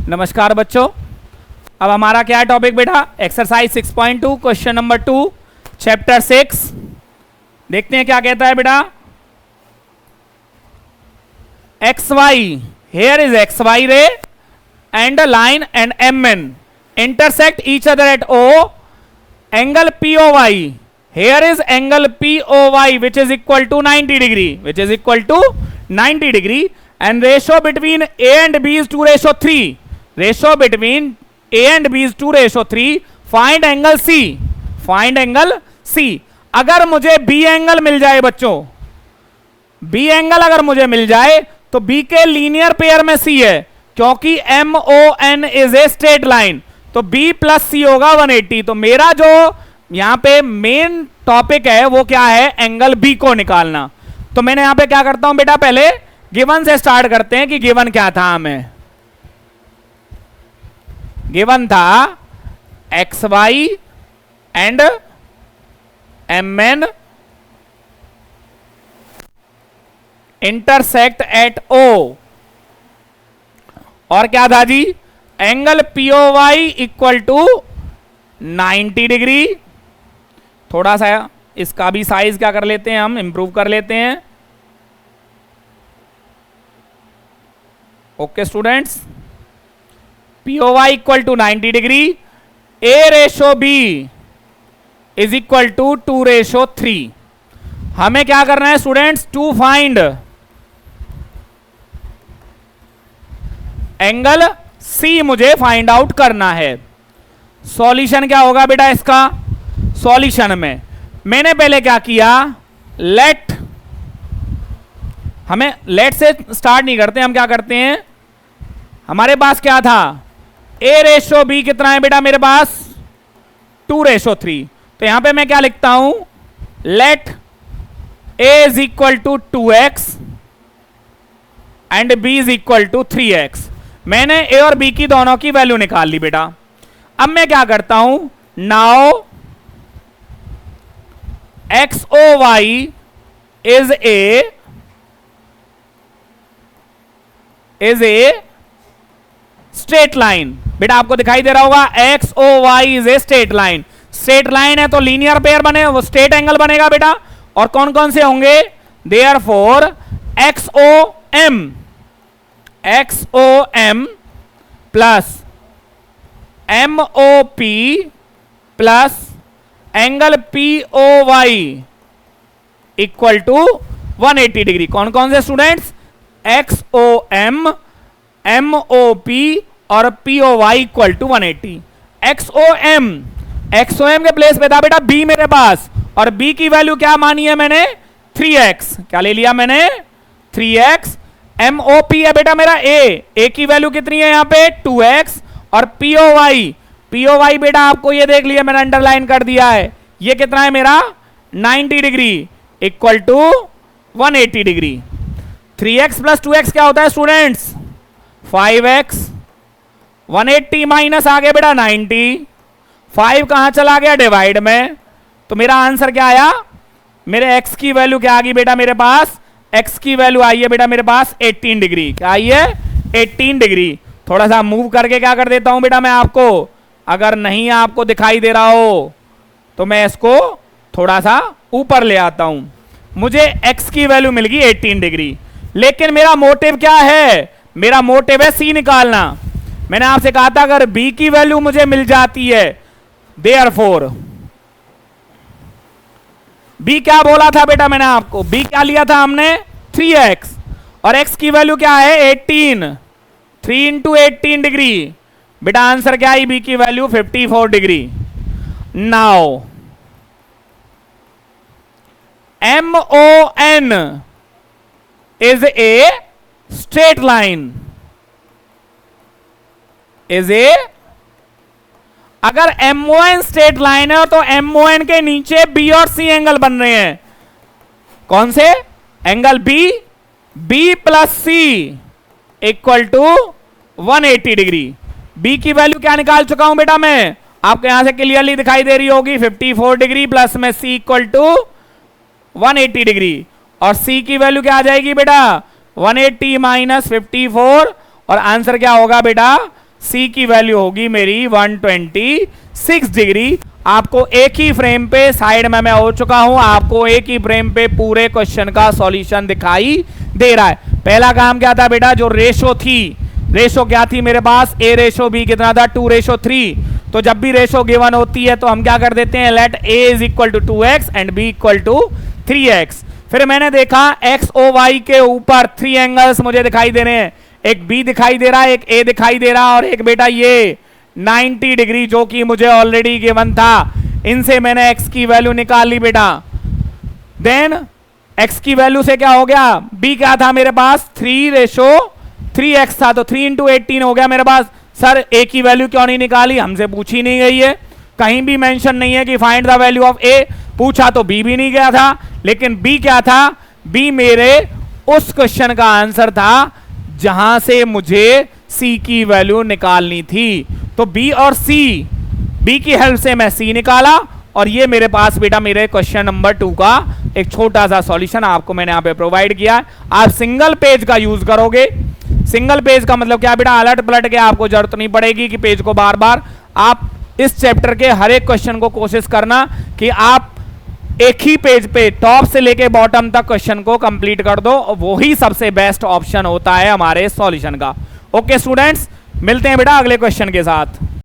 नमस्कार बच्चों। अब हमारा क्या है टॉपिक बेटा? Exercise 6.2 question number 2 chapter 6। देखते हैं क्या कहता है बेटा। X Y, here is X Y ray and line and M N intersect each other at O, angle P O Y, here is angle P O Y which is equal to 90 degree, which is equal to 90 degree, and ratio between A and B is 2:3, ratio between A and B is 2:3, find angle C, find angle C. अगर मुझे B angle मिल जाए बच्चों, B angle अगर मुझे मिल जाए तो B के linear pair में सी है, क्योंकि M O N is a straight line, तो बी प्लस सी होगा 180। तो मेरा जो यहां पे मेन टॉपिक है वो क्या है? एंगल बी को निकालना। तो मैंने यहां पे क्या करता हूं बेटा, पहले गिवन से स्टार्ट करते हैं कि गिवन क्या था हमें। गिवन था X Y and M N intersect at O, और क्या था जी? Angle P O Y equal to 90 degree. थोड़ा सा इसका भी साइज क्या कर लेते हैं, हम इंप्रूव कर लेते हैं। Okay students, P O Y equal to 90 degree, A ratio B is equal to 2:3। हमें क्या करना है students? To find angle C, मुझे फाइंड आउट करना है। सॉल्यूशन क्या होगा बेटा इसका? सॉल्यूशन में मैंने पहले क्या किया, लेट, हमें लेट से स्टार्ट नहीं करते, हम क्या करते हैं, हमारे पास क्या था? ए रेशो बी कितना है बेटा मेरे पास? 2:3। तो यहां पे मैं क्या लिखता हूं, let A is equal to 2x and B is equal to 3x। मैंने ए और बी की दोनों की वैल्यू निकाल ली बेटा। अब मैं क्या करता हूं, now X O Y is a straight line. बेटा आपको दिखाई दे रहा होगा X O Y is a straight line. Straight line है तो लीनियर पेयर बने, वो स्ट्रेट एंगल बनेगा बेटा। और कौन कौन से होंगे? Therefore X O M plus M O P plus angle P O Y equal to 180 degree. कौन कौन से students? X O M O P और P O Y equal to 180। X O M के प्लेस पे था बेटा B मेरे पास, और बी की वैल्यू क्या मानी है मैंने? 3x। क्या ले लिया मैंने? 3x। एम ओ पी है बेटा मेरा ए की वैल्यू कितनी है यहां पे? 2x। और पी ओ वाई बेटा आपको ये देख लिया, मैंने अंडरलाइन कर दिया है, ये कितना है मेरा? 90 degree equal to 180 degree. 3x plus 2x क्या होता है स्टूडेंट्स? 5x। 180 माइनस आ गया बेटा 90, 5 कहां चला गया? डिवाइड में। तो मेरा आंसर क्या आया? मेरे x की वैल्यू क्या आ गई बेटा मेरे पास? x की वैल्यू आई है बेटा मेरे पास 18 डिग्री। क्या आई है? 18 डिग्री। थोड़ा सा मूव करके क्या कर देता हूं बेटा मैं आपको, अगर नहीं आपको दिखाई दे रहा हो तो मैं इसको थोड़ा सा ऊपर ले आता हूं। मुझे x की वैल्यू मिल गई 18 डिग्री, लेकिन मेरा मोटिव क्या है? मेरा मोटिव है सी निकालना। मैंने आपसे कहा था अगर b की वैल्यू मुझे मिल जाती है, देयरफॉर b क्या बोला था बेटा मैंने आपको? b क्या लिया था हमने? 3x, और x की वैल्यू क्या है? 18। 3 इंटू 18 डिग्री। बेटा आंसर क्या आई? b की वैल्यू 54 डिग्री। Now M O N is a straight line, is a, अगर MON स्ट्रेट लाइन है तो MON के नीचे B और C एंगल बन रहे हैं। कौन से? Angle B plus C equal to 180 degree. B की वैल्यू क्या निकाल चुका हूं बेटा मैं, आपको यहां से क्लियरली दिखाई दे रही होगी, 54 डिग्री प्लस में C इक्वल टू 180 डिग्री। और C की वैल्यू क्या आ जाएगी बेटा? 180 माइनस 54, और आंसर क्या होगा बेटा? सी की वैल्यू होगी मेरी 126 डिग्री। आपको एक ही फ्रेम पे साइड में मैं हो चुका हूं, आपको एक ही फ्रेम पे पूरे क्वेश्चन का सॉल्यूशन दिखाई दे रहा है। पहला काम क्या था बेटा, जो रेशो थी, रेशो क्या थी मेरे पास, ए रेशो बी कितना था, 2:3। तो जब भी रेशो गिवन होती है तो हम क्या कर देते हैं, let A is equal to 2x and B equal to 3x। फिर मैंने देखा एक्स ओ वाई के ऊपर 3 एंगल्स मुझे दिखाई दे रहे हैं, एक बी दिखाई दे रहा है, एक ए दिखाई दे रहा है और एक बेटा ये 90 डिग्री जो कि मुझे ऑलरेडी गिवन था। इनसे मैंने x की वैल्यू निकाल ली बेटा। देन x की वैल्यू से क्या हो गया, b क्या था मेरे पास, 3:3x था, तो 3 इंटू 18 हो गया मेरे पास। सर a की वैल्यू क्यों नहीं निकाली, हमसे पूछी नहीं गई है, कहीं भी मेंशन नहीं है कि find the value of a। पूछा तो b भी नहीं गया था, लेकिन b क्या था, b मेरे उस क्वेश्चन का आंसर था जहां से मुझे c की वैल्यू निकालनी थी। तो b और c, b की हेल्प से मैं c निकाला और ये मेरे पास बेटा मेरे क्वेश्चन नंबर 2 का एक छोटा सा सॉल्यूशन आपको मैंने यहाँ पे प्रोवाइड किया। आप सिंगल पेज का यूज करोगे, सिंगल पेज का मतलब क्या बेटा, अलट पलट के आपको जरूरत नहीं पड़ेगी कि पेज को बार बार। आप इस चैप्टर के हर एक क्वेश्चन को कोशिश करना कि आप एक ही पेज पे टॉप से लेके बॉटम तक क्वेश्चन को कंप्लीट कर दो, वो ही सबसे बेस्ट ऑप्शन होता है हमारे सॉल्यूशन का। ओके स्टूडेंट्स, मिलते हैं बेटा अगले क्वेश्चन के साथ।